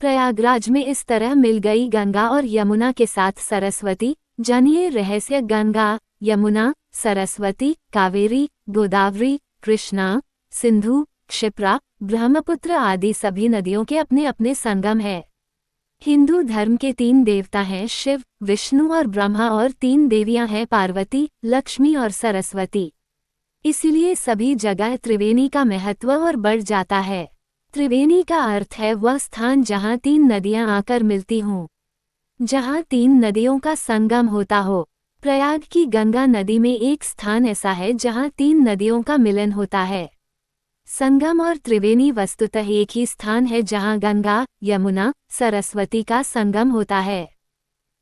प्रयागराज में इस तरह मिल गई गंगा और यमुना के साथ सरस्वती। जानिए रहस्य गंगा, यमुना, सरस्वती, कावेरी, गोदावरी, कृष्णा, सिंधु, क्षिप्रा, ब्रह्मपुत्र आदि सभी नदियों के अपने अपने संगम है। हिंदू धर्म के 3 देवता हैं शिव, विष्णु और ब्रह्मा, और 3 देवियां हैं पार्वती, लक्ष्मी और सरस्वती। इसीलिए सभी जगह त्रिवेणी का महत्व और बढ़ जाता है। त्रिवेणी का अर्थ है वह स्थान जहां 3 नदियां आकर मिलती हों, जहां 3 नदियों का संगम होता हो। प्रयाग की गंगा नदी में एक स्थान ऐसा है जहां 3 नदियों का मिलन होता है। संगम और त्रिवेणी वस्तुतः एक ही स्थान है जहां गंगा, यमुना, सरस्वती का संगम होता है।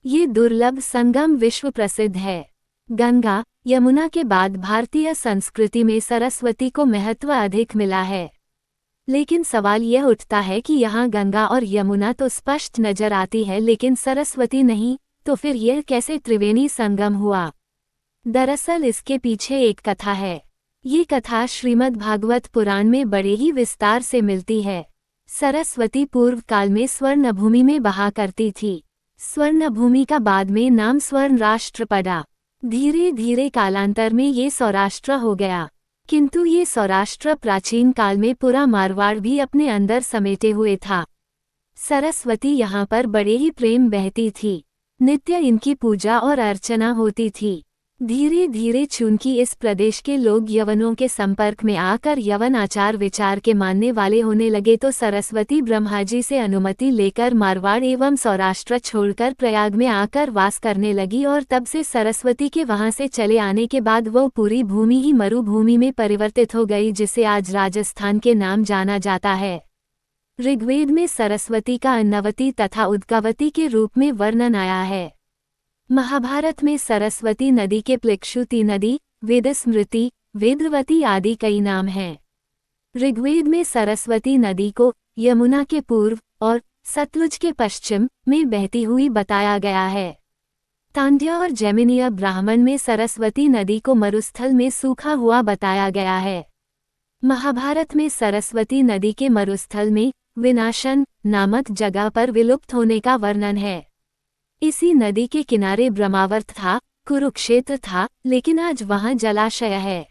ये दुर्लभ संगम विश्व प्रसिद्ध है। गंगा, यमुना के बाद भारतीय संस्कृति में सरस्वती को महत्व अधिक मिला है। लेकिन सवाल यह उठता है कि यहाँ गंगा और यमुना तो स्पष्ट नजर आती है लेकिन सरस्वती नहीं, तो फिर यह कैसे त्रिवेणी संगम हुआ? दरअसल इसके पीछे एक कथा है। ये कथा श्रीमद् भागवत पुराण में बड़े ही विस्तार से मिलती है। सरस्वती पूर्व काल में स्वर्णभूमि में बहा करती थी। स्वर्णभूमि का बाद में नाम स्वर्ण राष्ट्र पड़ा। धीरे धीरे कालांतर में ये सौराष्ट्र हो गया, किंतु ये सौराष्ट्र प्राचीन काल में पूरा मारवाड़ भी अपने अंदर समेटे हुए था। सरस्वती यहाँ पर बड़े ही प्रेम बहती थी। नित्य इनकी पूजा और अर्चना होती थी। धीरे धीरे चूंकि इस प्रदेश के लोग यवनों के संपर्क में आकर यवन आचार विचार के मानने वाले होने लगे तो सरस्वती ब्रह्माजी से अनुमति लेकर मारवाड़ एवं सौराष्ट्र छोड़कर प्रयाग में आकर वास करने लगी, और तब से सरस्वती के वहां से चले आने के बाद वो पूरी भूमि ही मरुभूमि में परिवर्तित हो गई, जिसे आज राजस्थान के नाम जाना जाता है। ऋग्वेद में सरस्वती का अन्नवती तथा उद्गवती के रूप में वर्णन आया है। महाभारत में सरस्वती नदी के प्लिक्षुति नदी, वेदस्मृति, वेदवती आदि कई नाम हैं। ऋग्वेद में सरस्वती नदी को यमुना के पूर्व और सतलुज के पश्चिम में बहती हुई बताया गया है। तांड्य और जैमिनीय ब्राह्मण में सरस्वती नदी को मरुस्थल में सूखा हुआ बताया गया है। महाभारत में सरस्वती नदी के मरुस्थल में विनाशन नामक जगह पर विलुप्त होने का वर्णन है। इसी नदी के किनारे ब्रह्मावर्त था, कुरुक्षेत्र था, लेकिन आज वहां जलाशय है।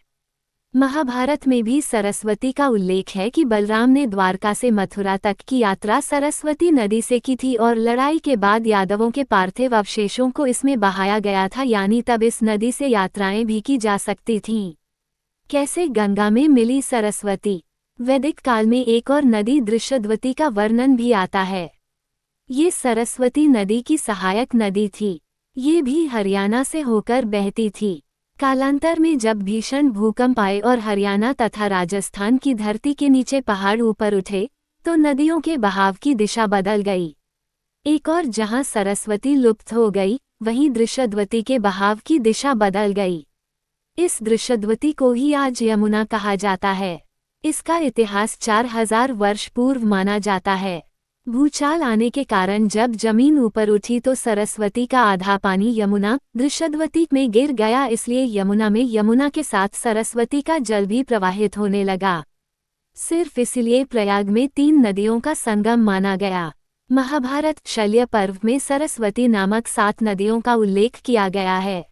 महाभारत में भी सरस्वती का उल्लेख है कि बलराम ने द्वारका से मथुरा तक की यात्रा सरस्वती नदी से की थी और लड़ाई के बाद यादवों के पार्थिव अवशेषों को इसमें बहाया गया था, यानी तब इस नदी से यात्राएं भी की जा सकती थीं। कैसे गंगा में मिली सरस्वती? वैदिक काल में एक और नदी दृशद्वती का वर्णन भी आता है। ये सरस्वती नदी की सहायक नदी थी। ये भी हरियाणा से होकर बहती थी। कालांतर में जब भीषण भूकंप आए और हरियाणा तथा राजस्थान की धरती के नीचे पहाड़ ऊपर उठे, तो नदियों के बहाव की दिशा बदल गई। एक और जहां सरस्वती लुप्त हो गई, वहीं दृशद्वती के बहाव की दिशा बदल गई। इस दृशद्वती को ही आज यमुना कहा जाता है। इसका इतिहास 4000 वर्ष पूर्व माना जाता है। भूचाल आने के कारण जब जमीन ऊपर उठी तो सरस्वती का आधा पानी यमुना दृशद्वती में गिर गया, इसलिए यमुना में यमुना के साथ सरस्वती का जल भी प्रवाहित होने लगा। सिर्फ इसलिए प्रयाग में 3 नदियों का संगम माना गया। महाभारत शल्य पर्व में सरस्वती नामक 7 नदियों का उल्लेख किया गया है।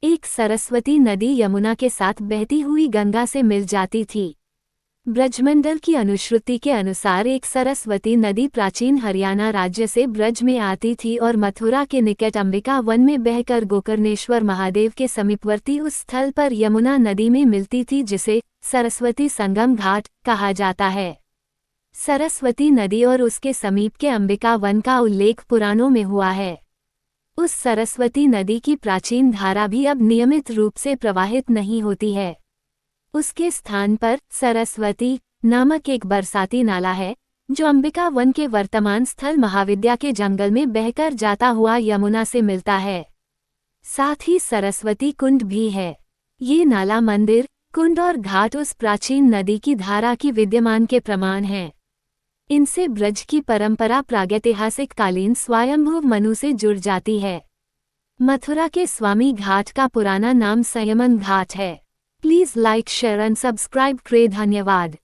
एक सरस्वती नदी यमुना के साथ बहती हुई गंगा से मिल जाती थी। ब्रजमंडल की अनुश्रुति के अनुसार एक सरस्वती नदी प्राचीन हरियाणा राज्य से ब्रज में आती थी और मथुरा के निकट अंबिका वन में बहकर गोकर्णेश्वर महादेव के समीपवर्ती उस स्थल पर यमुना नदी में मिलती थी, जिसे सरस्वती संगम घाट कहा जाता है। सरस्वती नदी और उसके समीप के अंबिका वन का उल्लेख पुराणों में हुआ है। उस सरस्वती नदी की प्राचीन धारा भी अब नियमित रूप से प्रवाहित नहीं होती है। उसके स्थान पर सरस्वती नामक एक बरसाती नाला है, जो अंबिका वन के वर्तमान स्थल महाविद्या के जंगल में बहकर जाता हुआ यमुना से मिलता है। साथ ही सरस्वती कुंड भी है। ये नाला मंदिर, कुंड और घाट उस प्राचीन नदी की धारा की विद्यमान के प्रमाण हैं। इनसे ब्रज की परंपरा प्रागैतिहासिक कालीन स्वयंभुव मनु से जुड़ जाती है। मथुरा के स्वामी घाट का पुराना नाम संयमन घाट है। Please like, share and subscribe करें। धन्यवाद।